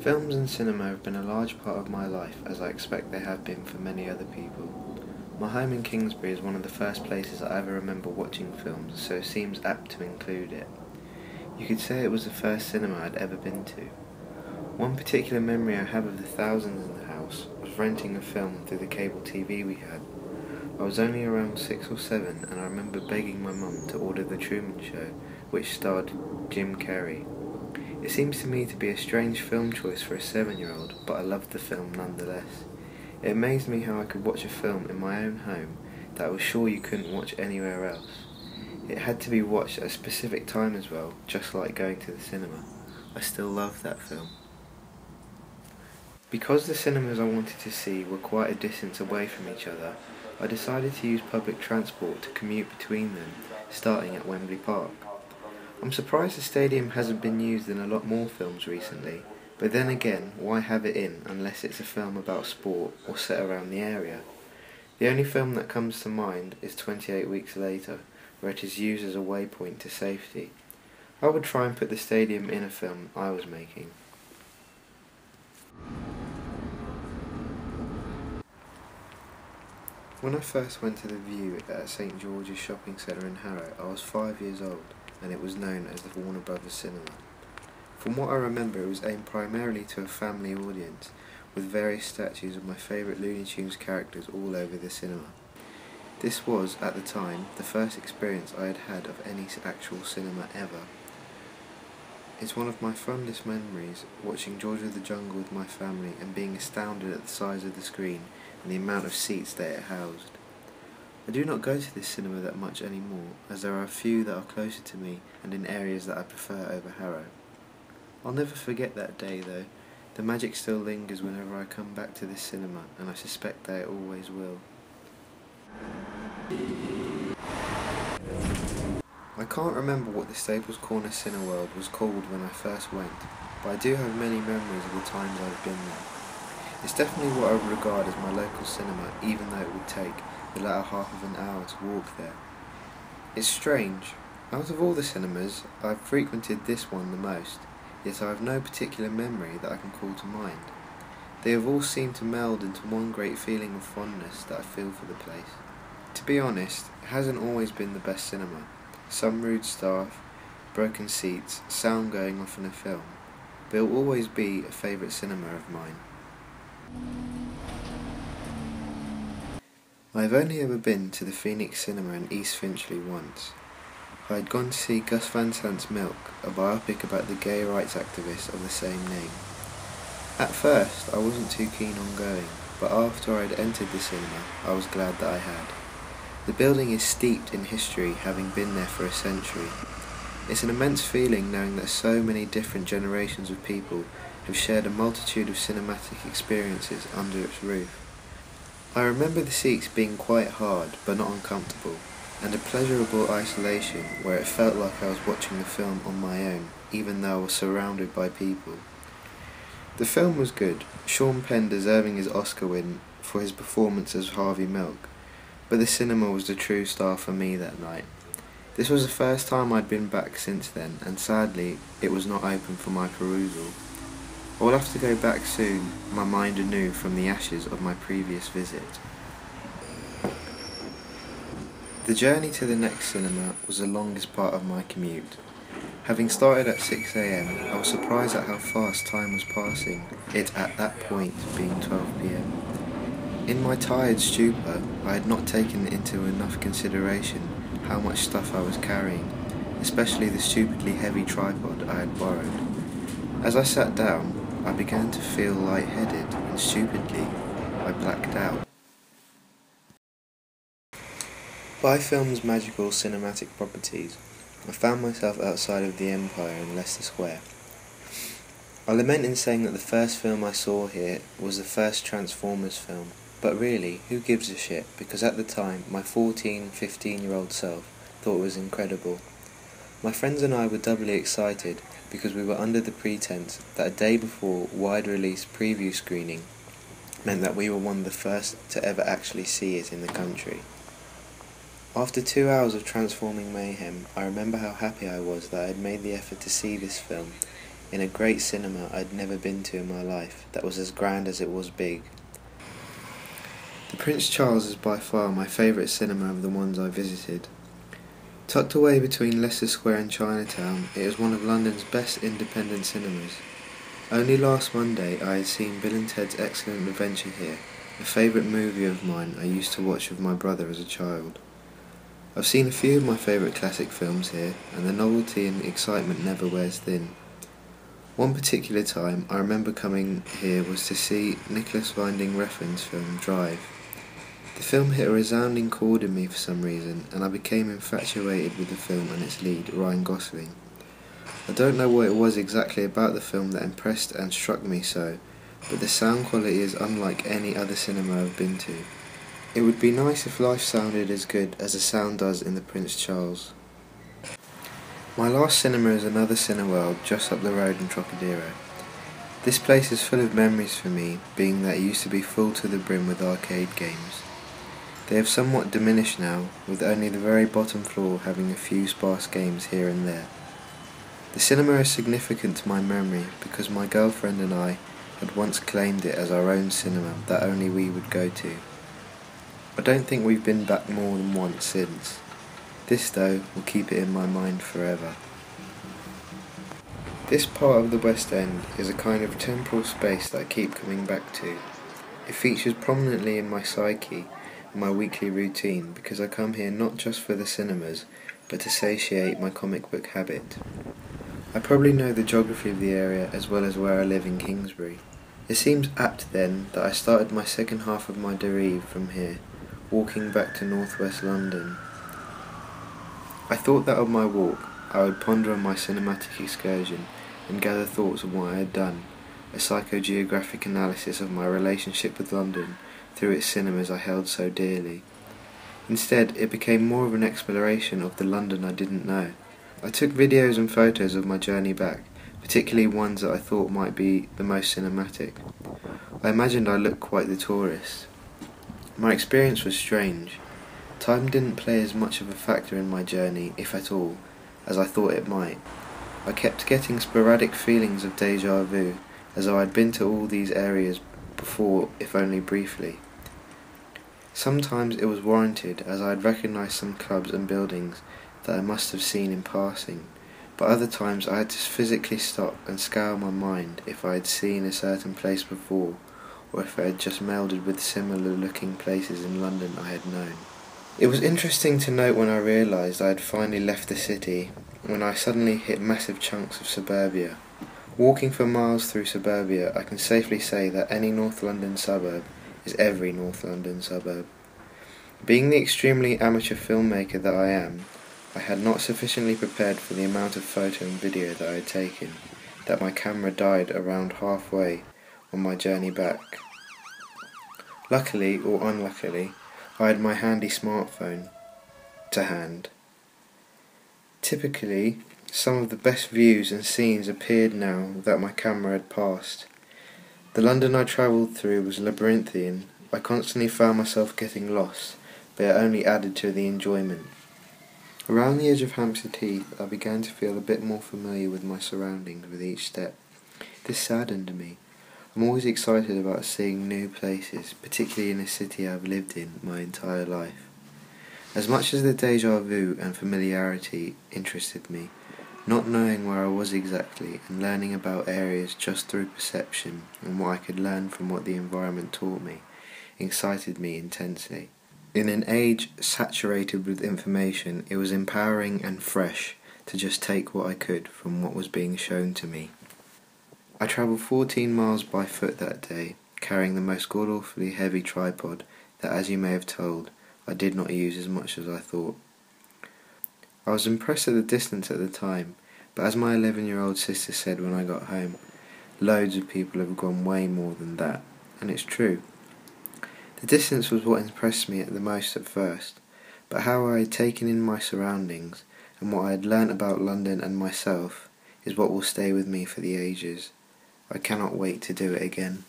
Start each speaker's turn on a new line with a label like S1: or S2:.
S1: Films and cinema have been a large part of my life, as I expect they have been for many other people. My home in Kingsbury is one of the first places I ever remember watching films, so it seems apt to include it. You could say it was the first cinema I'd ever been to. One particular memory I have of the thousands in the house was renting a film through the cable TV we had. I was only around 6 or 7, and I remember begging my mum to order The Truman Show, which starred Jim Carrey. It seems to me to be a strange film choice for a 7-year-old, but I loved the film nonetheless. It amazed me how I could watch a film in my own home that I was sure you couldn't watch anywhere else. It had to be watched at a specific time as well, just like going to the cinema. I still love that film. Because the cinemas I wanted to see were quite a distance away from each other, I decided to use public transport to commute between them, starting at Wembley Park. I'm surprised the stadium hasn't been used in a lot more films recently, but then again, why have it in unless it's a film about sport or set around the area? The only film that comes to mind is 28 Weeks Later, where it is used as a waypoint to safety. I would try and put the stadium in a film I was making. When I first went to the View at St George's Shopping Centre in Harrow, I was 5 years old, and it was known as the Warner Brothers Cinema. From what I remember, it was aimed primarily to a family audience, with various statues of my favourite Looney Tunes characters all over the cinema. This was, at the time, the first experience I had had of any actual cinema ever. It's one of my fondest memories, watching George of the Jungle with my family and being astounded at the size of the screen and the amount of seats that it housed. I do not go to this cinema that much anymore, as there are a few that are closer to me and in areas that I prefer over Harrow. I'll never forget that day though. The magic still lingers whenever I come back to this cinema, and I suspect that it always will. I can't remember what the Staples Corner Cineworld was called when I first went, but I do have many memories of the times I've been there. It's definitely what I would regard as my local cinema, even though it would take the latter half of an hour to walk there. It's strange. Out of all the cinemas, I've frequented this one the most, yet I have no particular memory that I can call to mind. They have all seemed to meld into one great feeling of fondness that I feel for the place. To be honest, it hasn't always been the best cinema. Some rude staff, broken seats, sound going off in a film, but it will always be a favourite cinema of mine. I have only ever been to the Phoenix Cinema in East Finchley once. I had gone to see Gus Van Sant's Milk, a biopic about the gay rights activist of the same name. At first, I wasn't too keen on going, but after I had entered the cinema, I was glad that I had. The building is steeped in history, having been there for a century. It's an immense feeling knowing that so many different generations of people have shared a multitude of cinematic experiences under its roof. I remember the seats being quite hard, but not uncomfortable, and a pleasurable isolation where it felt like I was watching the film on my own, even though I was surrounded by people. The film was good, Sean Penn deserving his Oscar win for his performance as Harvey Milk, but the cinema was the true star for me that night. This was the first time I'd been back since then, and sadly, it was not open for my perusal. I will have to go back soon, my mind anew from the ashes of my previous visit. The journey to the next cinema was the longest part of my commute. Having started at 6 AM, I was surprised at how fast time was passing, it at that point being 12 PM. In my tired stupor, I had not taken into enough consideration how much stuff I was carrying, especially the stupidly heavy tripod I had borrowed. As I sat down, I began to feel lightheaded, and stupidly, I blacked out. By film's magical cinematic properties, I found myself outside of the Empire in Leicester Square. I lament in saying that the first film I saw here was the first Transformers film, but really, who gives a shit, because at the time, my 15-year-old self thought it was incredible. My friends and I were doubly excited because we were under the pretense that a day before wide-release preview screening meant that we were one of the first to ever actually see it in the country. After 2 hours of transforming mayhem, I remember how happy I was that I had made the effort to see this film, in a great cinema I'd never been to in my life that was as grand as it was big. The Prince Charles is by far my favourite cinema of the ones I visited. Tucked away between Leicester Square and Chinatown, it is one of London's best independent cinemas. Only last Monday I had seen Bill and Ted's Excellent Adventure here, a favourite movie of mine I used to watch with my brother as a child. I've seen a few of my favourite classic films here, and the novelty and excitement never wears thin. One particular time I remember coming here was to see Nicholas Winding Refn's film Drive. The film hit a resounding chord in me for some reason, and I became infatuated with the film and its lead, Ryan Gosling. I don't know what it was exactly about the film that impressed and struck me so, but the sound quality is unlike any other cinema I've been to. It would be nice if life sounded as good as the sound does in the Prince Charles. My last cinema is another Cineworld just up the road in Trocadero. This place is full of memories for me, being that it used to be full to the brim with arcade games. They have somewhat diminished now, with only the very bottom floor having a few sparse games here and there. The cinema is significant to my memory because my girlfriend and I had once claimed it as our own cinema that only we would go to. I don't think we've been back more than once since. This, though, will keep it in my mind forever. This part of the West End is a kind of temporal space that I keep coming back to. It features prominently in my psyche, my weekly routine, because I come here not just for the cinemas, but to satiate my comic book habit. I probably know the geography of the area as well as where I live in Kingsbury. It seems apt then that I started my second half of my derive from here, walking back to northwest London. I thought that on my walk I would ponder on my cinematic excursion and gather thoughts on what I had done, a psychogeographic analysis of my relationship with London through its cinemas I held so dearly. Instead, it became more of an exploration of the London I didn't know. I took videos and photos of my journey back, particularly ones that I thought might be the most cinematic. I imagined I looked quite the tourist. My experience was strange. Time didn't play as much of a factor in my journey, if at all, as I thought it might. I kept getting sporadic feelings of déjà vu, as though I'd been to all these areas before, if only briefly. Sometimes it was warranted, as I had recognised some clubs and buildings that I must have seen in passing, but other times I had to physically stop and scour my mind if I had seen a certain place before, or if it had just melded with similar looking places in London I had known. It was interesting to note when I realised I had finally left the city, when I suddenly hit massive chunks of suburbia. Walking for miles through suburbia, I can safely say that any North London suburb is every North London suburb. Being the extremely amateur filmmaker that I am, I had not sufficiently prepared for the amount of photo and video that I had taken, that my camera died around halfway on my journey back. Luckily, or unluckily, I had my handy smartphone to hand. Typically, some of the best views and scenes appeared now that my camera had passed. The London I travelled through was labyrinthian. I constantly found myself getting lost, but it only added to the enjoyment. Around the edge of Hampstead Heath, I began to feel a bit more familiar with my surroundings with each step. This saddened me. I'm always excited about seeing new places, particularly in a city I've lived in my entire life. As much as the déjà vu and familiarity interested me, not knowing where I was exactly and learning about areas just through perception and what I could learn from what the environment taught me excited me intensely. In an age saturated with information, it was empowering and fresh to just take what I could from what was being shown to me. I travelled 14 miles by foot that day, carrying the most god-awfully heavy tripod that, as you may have told, I did not use as much as I thought. I was impressed at the distance at the time, but as my 11-year-old sister said when I got home, loads of people have gone way more than that, and it's true. The distance was what impressed me at the most at first, but how I had taken in my surroundings and what I had learnt about London and myself is what will stay with me for the ages. I cannot wait to do it again.